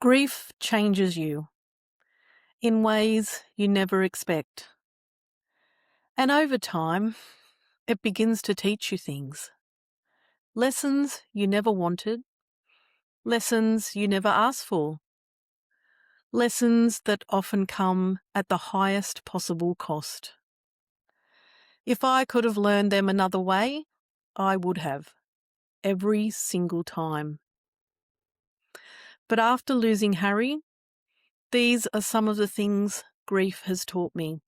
Grief changes you in ways you never expect. And over time, it begins to teach you things. Lessons you never wanted, lessons you never asked for, lessons that often come at the highest possible cost. If I could have learned them another way, I would have, every single time. But after losing Harry, these are some of the things grief has taught me.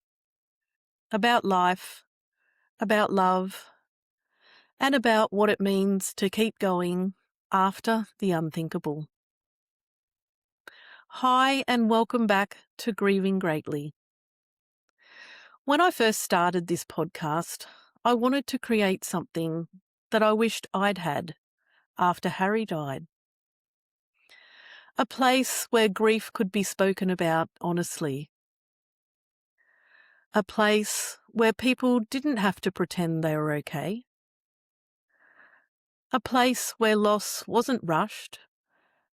About life, about love, and about what it means to keep going after the unthinkable. Hi, and welcome back to Grieving Greatly. When I first started this podcast, I wanted to create something that I wished I'd had after Harry died. A place where grief could be spoken about honestly. A place where people didn't have to pretend they were okay. A place where loss wasn't rushed,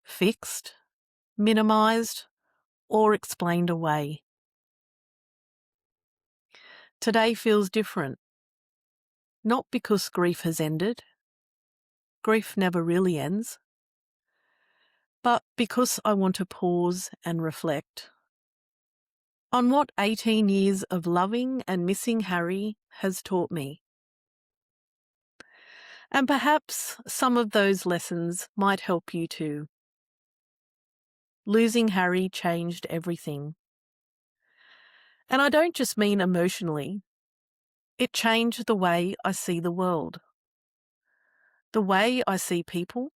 fixed, minimised, or explained away. Today feels different. Not because grief has ended. Grief never really ends. But because I want to pause and reflect on what 18 years of loving and missing Harry has taught me. And perhaps some of those lessons might help you too. Losing Harry changed everything. And I don't just mean emotionally. It changed the way I see the world, the way I see people,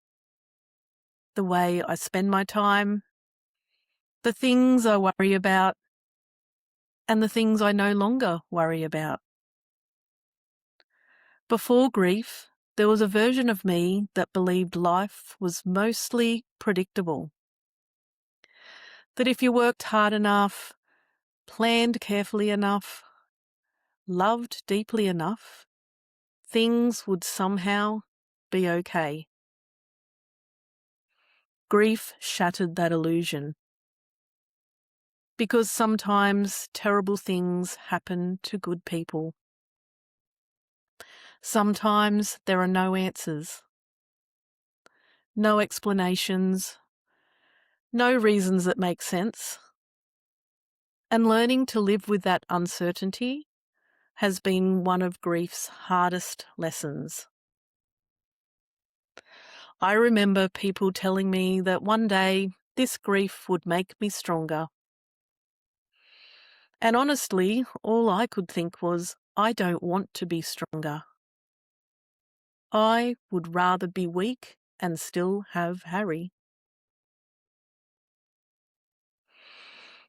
the way I spend my time, the things I worry about, and the things I no longer worry about. Before grief, there was a version of me that believed life was mostly predictable. That if you worked hard enough, planned carefully enough, loved deeply enough, things would somehow be okay. Grief shattered that illusion. Because sometimes terrible things happen to good people. Sometimes there are no answers, no explanations, no reasons that make sense. And learning to live with that uncertainty has been one of grief's hardest lessons. I remember people telling me that one day this grief would make me stronger. And honestly, all I could think was, I don't want to be stronger. I would rather be weak and still have Harry.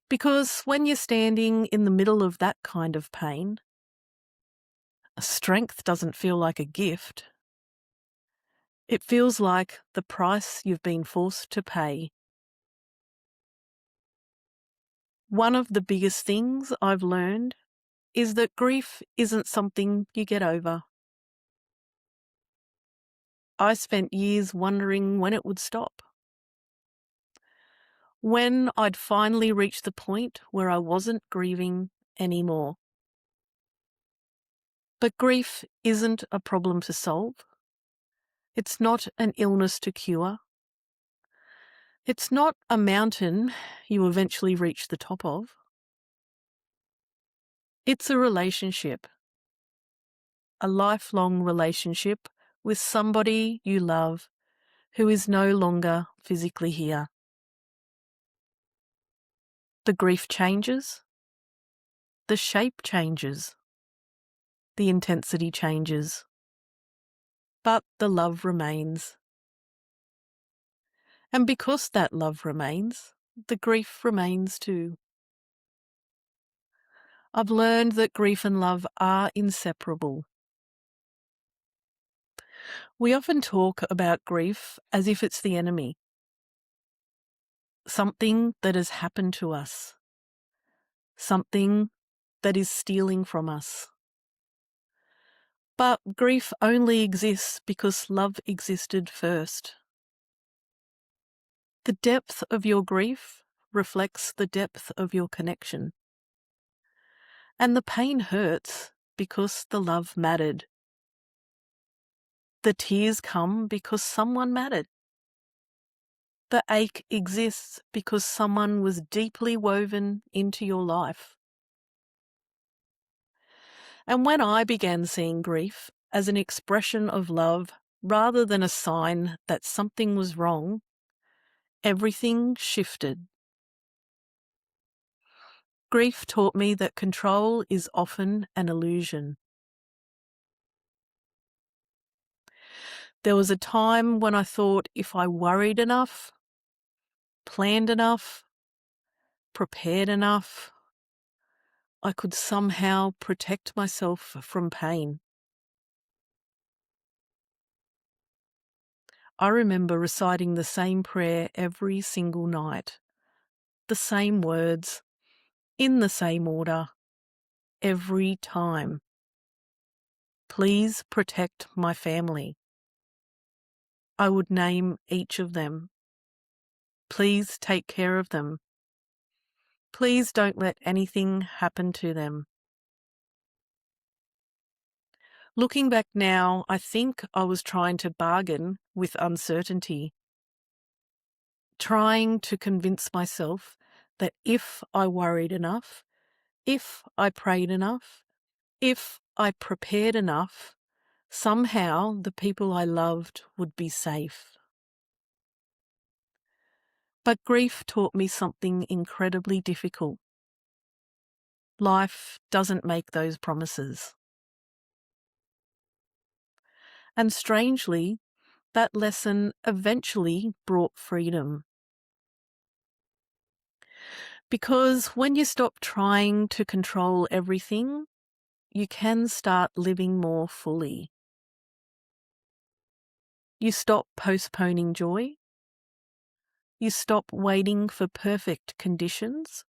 Because when you're standing in the middle of that kind of pain, strength doesn't feel like a gift. It feels like the price you've been forced to pay. One of the biggest things I've learned is that grief isn't something you get over. I spent years wondering when it would stop. When I'd finally reach the point where I wasn't grieving anymore. But grief isn't a problem to solve. It's not an illness to cure. It's not a mountain you eventually reach the top of. It's a relationship. A lifelong relationship with somebody you love who is no longer physically here. The grief changes. The shape changes. The intensity changes. But the love remains. And because that love remains, the grief remains too. I've learned that grief and love are inseparable. We often talk about grief as if it's the enemy, something that has happened to us, something that is stealing from us. But grief only exists because love existed first. The depth of your grief reflects the depth of your connection. And the pain hurts because the love mattered. The tears come because someone mattered. The ache exists because someone was deeply woven into your life. And when I began seeing grief as an expression of love rather than a sign that something was wrong, everything shifted. Grief taught me that control is often an illusion. There was a time when I thought if I worried enough, planned enough, prepared enough, I could somehow protect myself from pain. I remember reciting the same prayer every single night, the same words, in the same order, every time. Please protect my family. I would name each of them. Please take care of them. Please don't let anything happen to them. Looking back now, I think I was trying to bargain with uncertainty, trying to convince myself that if I worried enough, if I prayed enough, if I prepared enough, somehow the people I loved would be safe. But grief taught me something incredibly difficult. Life doesn't make those promises. And strangely, that lesson eventually brought freedom. Because when you stop trying to control everything, you can start living more fully. You stop postponing joy. You stop waiting for perfect conditions.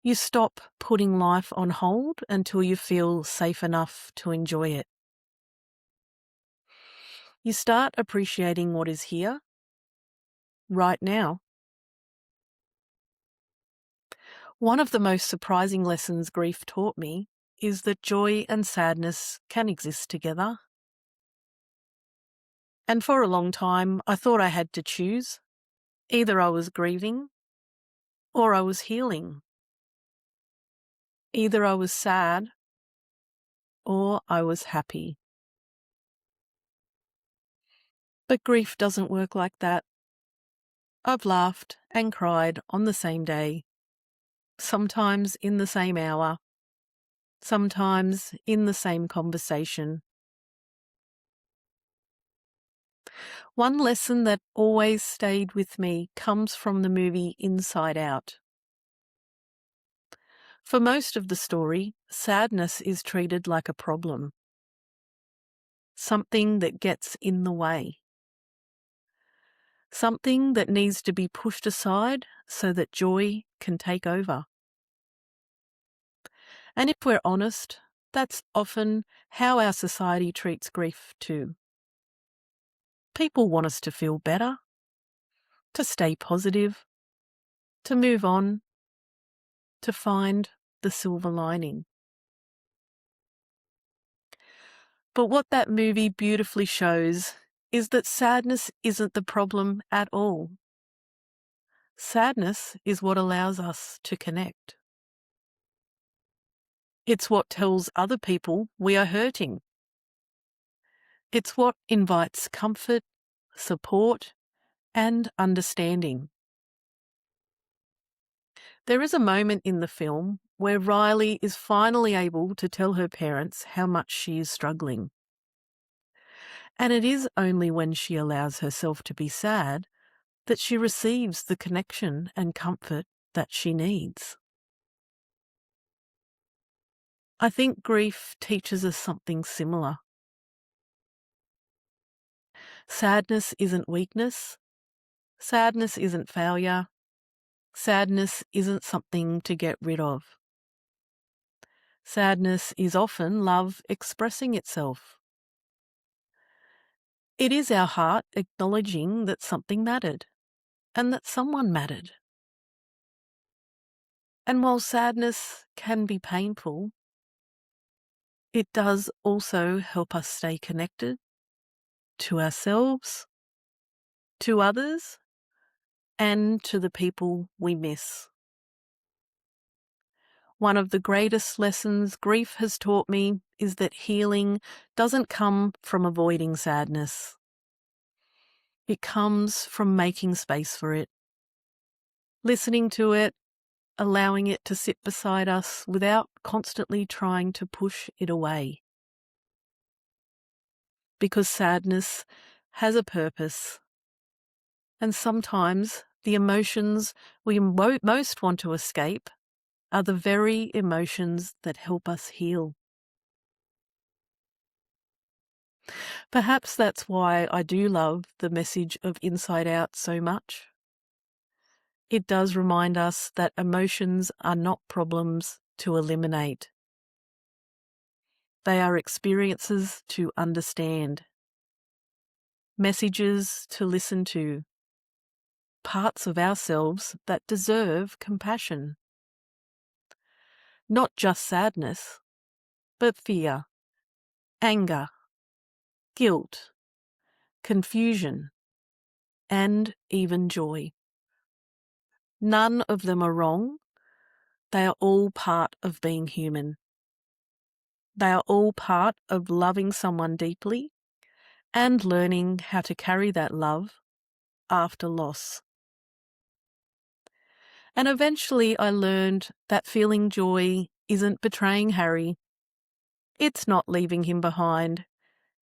You stop putting life on hold until you feel safe enough to enjoy it. You start appreciating what is here, right now. One of the most surprising lessons grief taught me is that joy and sadness can exist together. And for a long time, I thought I had to choose. Either I was grieving or I was healing. Either I was sad or I was happy. But grief doesn't work like that. I've laughed and cried on the same day, sometimes in the same hour, sometimes in the same conversation. One lesson that always stayed with me comes from the movie Inside Out. For most of the story, sadness is treated like a problem, something that gets in the way, something that needs to be pushed aside so that joy can take over. And if we're honest, that's often how our society treats grief too. People want us to feel better, to stay positive, to move on, to find the silver lining. But what that movie beautifully shows is that sadness isn't the problem at all. Sadness is what allows us to connect. It's what tells other people we are hurting. It's what invites comfort, support, and understanding. There is a moment in the film where Riley is finally able to tell her parents how much she is struggling. And it is only when she allows herself to be sad that she receives the connection and comfort that she needs. I think grief teaches us something similar. Sadness isn't weakness. Sadness isn't failure. Sadness isn't something to get rid of. Sadness is often love expressing itself. It is our heart acknowledging that something mattered, and that someone mattered. And while sadness can be painful, it does also help us stay connected to ourselves, to others, and to the people we miss. One of the greatest lessons grief has taught me is that healing doesn't come from avoiding sadness. It comes from making space for it, listening to it, allowing it to sit beside us without constantly trying to push it away. Because sadness has a purpose, and sometimes the emotions we most want to escape are the very emotions that help us heal. Perhaps that's why I do love the message of Inside Out so much. It does remind us that emotions are not problems to eliminate. They are experiences to understand, messages to listen to, parts of ourselves that deserve compassion. Not just sadness, but fear, anger, guilt, confusion, and even joy. None of them are wrong. They are all part of being human. They are all part of loving someone deeply and learning how to carry that love after loss. And eventually I learned that feeling joy isn't betraying Harry. It's not leaving him behind.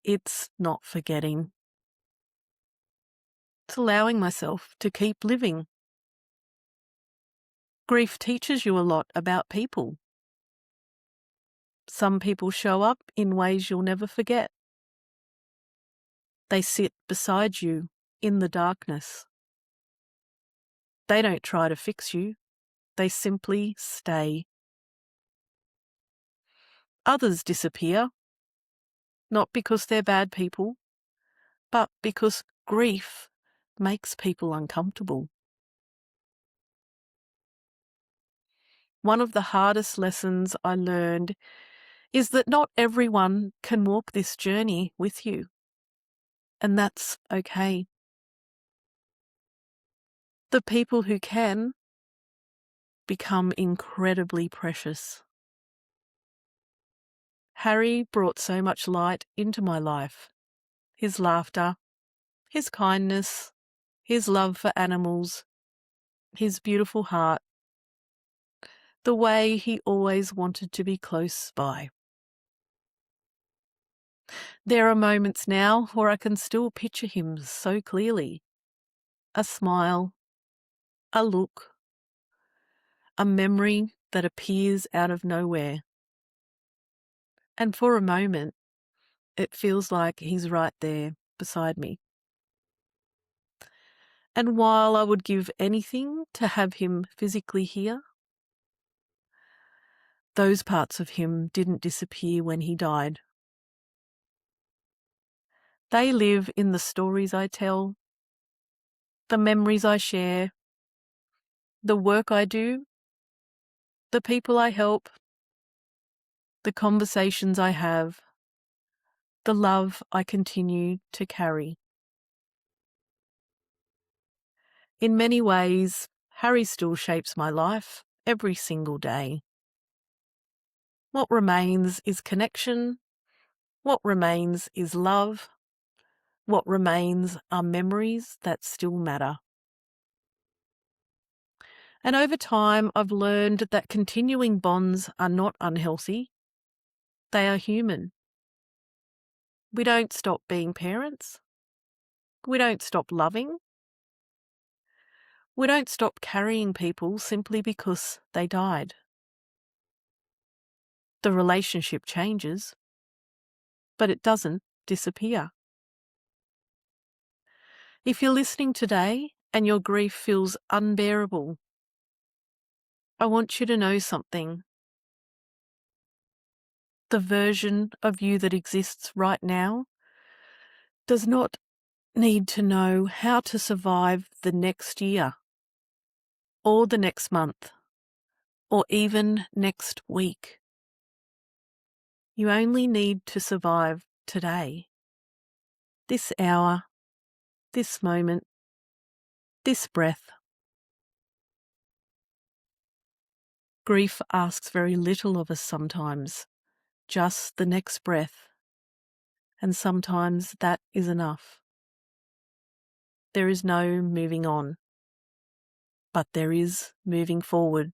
It's not forgetting. It's allowing myself to keep living. Grief teaches you a lot about people. Some people show up in ways you'll never forget. They sit beside you in the darkness. They don't try to fix you. They simply stay. Others disappear, not because they're bad people, but because grief makes people uncomfortable. One of the hardest lessons I learned is that not everyone can walk this journey with you, and that's okay. The people who can become incredibly precious. Harry brought so much light into my life. His laughter, his kindness, his love for animals, his beautiful heart, the way he always wanted to be close by. There are moments now where I can still picture him so clearly. A smile, a look, a memory that appears out of nowhere. And for a moment, it feels like he's right there beside me. And while I would give anything to have him physically here, those parts of him didn't disappear when he died. They live in the stories I tell, the memories I share, the work I do, the people I help, the conversations I have, the love I continue to carry. In many ways, Harry still shapes my life every single day. What remains is connection. What remains is love. What remains are memories that still matter. And over time, I've learned that continuing bonds are not unhealthy. They are human. We don't stop being parents. We don't stop loving. We don't stop carrying people simply because they died. The relationship changes, but it doesn't disappear. If you're listening today and your grief feels unbearable, I want you to know something. The version of you that exists right now does not need to know how to survive the next year, or the next month, or even next week. You only need to survive today, this hour, this moment, this breath. Grief asks very little of us sometimes, just the next breath, and sometimes that is enough. There is no moving on, but there is moving forward.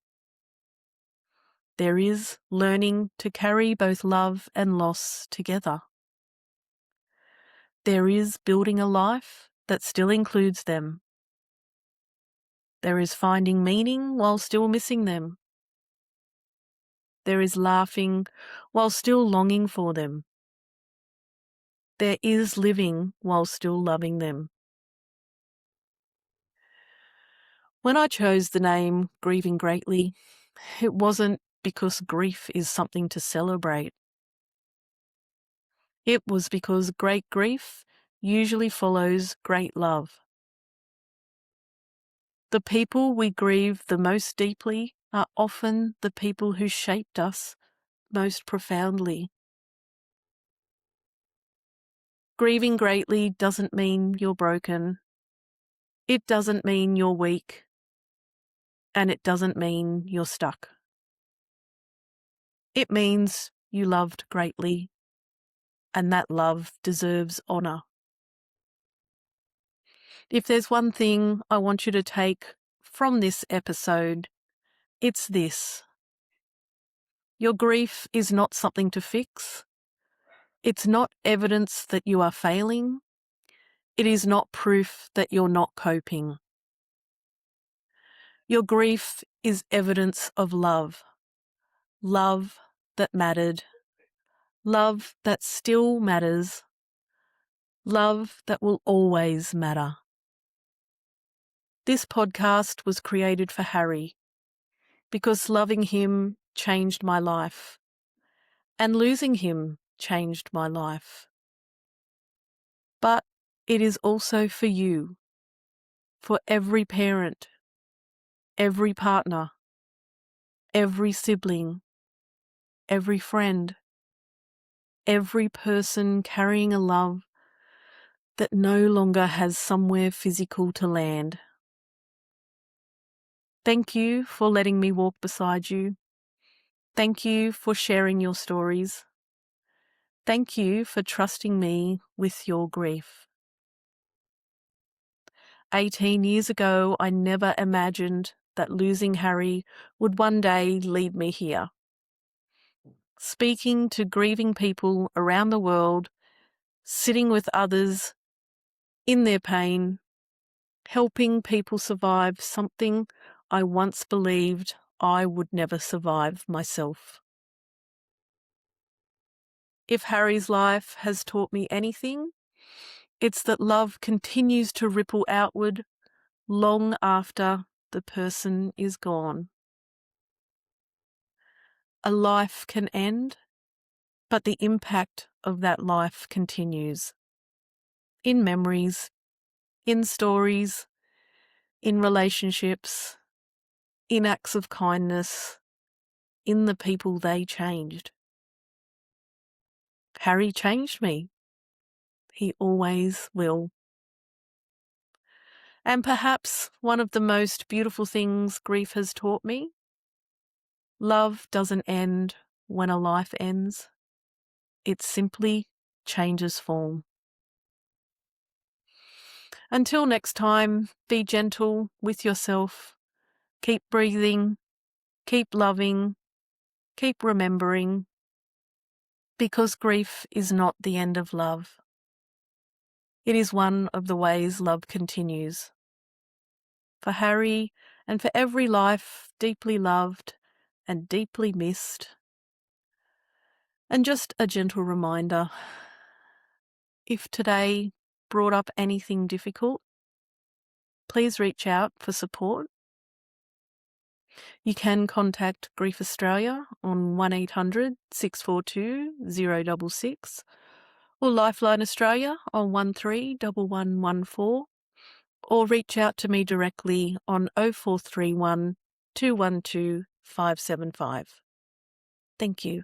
There is learning to carry both love and loss together. There is building a life that still includes them. There is finding meaning while still missing them. There is laughing while still longing for them. There is living while still loving them. When I chose the name Grieving Greatly, it wasn't because grief is something to celebrate. It was because great grief usually follows great love. The people we grieve the most deeply are often the people who shaped us most profoundly. Grieving greatly doesn't mean you're broken. It doesn't mean you're weak. And it doesn't mean you're stuck. It means you loved greatly, and that love deserves honour. If there's one thing I want you to take from this episode, it's this. Your grief is not something to fix. It's not evidence that you are failing. It is not proof that you're not coping. Your grief is evidence of love. Love that mattered. Love that still matters. Love that will always matter. This podcast was created for Harry because loving him changed my life and losing him changed my life. But it is also for you, for every parent, every partner, every sibling, every friend, every person carrying a love that no longer has somewhere physical to land. Thank you for letting me walk beside you. Thank you for sharing your stories. Thank you for trusting me with your grief. 18 years ago, I never imagined that losing Harry would one day lead me here. Speaking to grieving people around the world, sitting with others in their pain, helping people survive something I once believed I would never survive myself. If Harry's life has taught me anything, it's that love continues to ripple outward long after the person is gone. A life can end, but the impact of that life continues. In memories, in stories, in relationships, in acts of kindness, in the people they changed. Harry changed me. He always will. And perhaps one of the most beautiful things grief has taught me, love doesn't end when a life ends. It simply changes form. Until next time, be gentle with yourself. Keep breathing, keep loving, keep remembering, because grief is not the end of love. It is one of the ways love continues. For Harry and for every life deeply loved and deeply missed. And just a gentle reminder, if today brought up anything difficult, please reach out for support. You can contact Grief Australia on 1800 642 066 or Lifeline Australia on 131114, or reach out to me directly on 0431 212 575. Thank you.